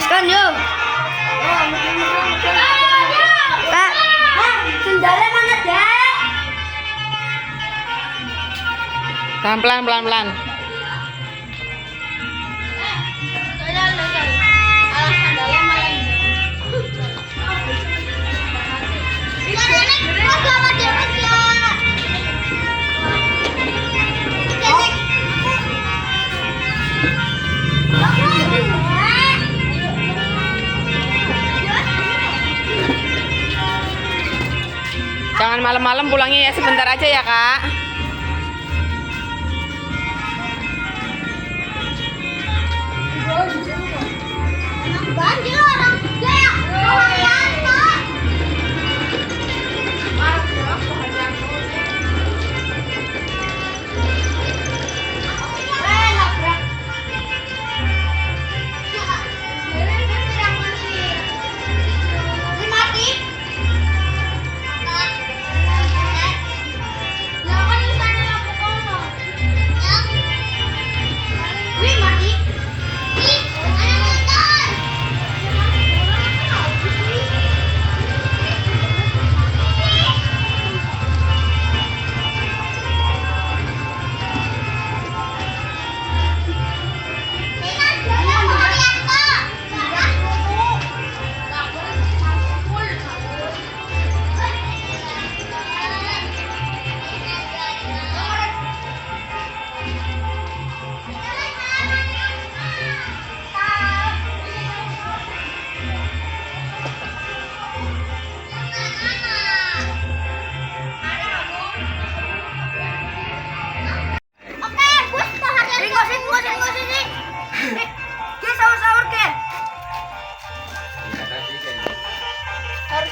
teruskan yuk. Kak, sendalnya mana dek? Pelan-pelan, pelan-pelan. Jangan malam-malam, pulangnya ya sebentar aja ya kak.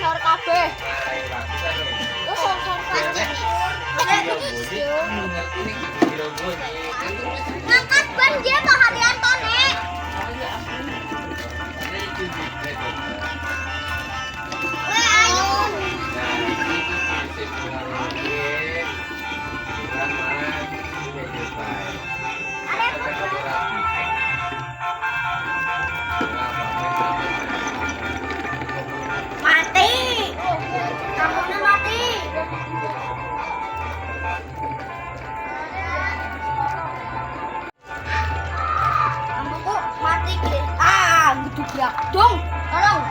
Sahur kabeh. Yo sahur kabeh. Ngangkat ban dia Pak Haryanto nek. Ayo. Ya, dong, tolong.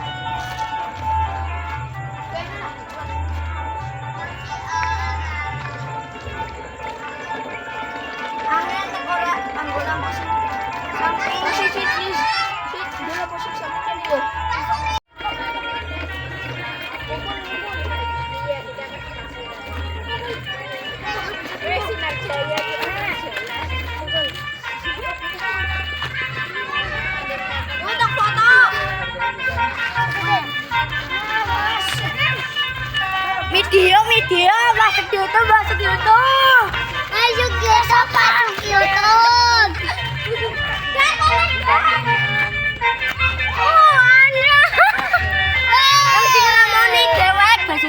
Angin Korea anggota musik. Samping sisi dulu musik samping itu. Media, masuk YouTube. Masuk YouTube. Oh, Anda. Yang sing ngomong nih dewek, bahasa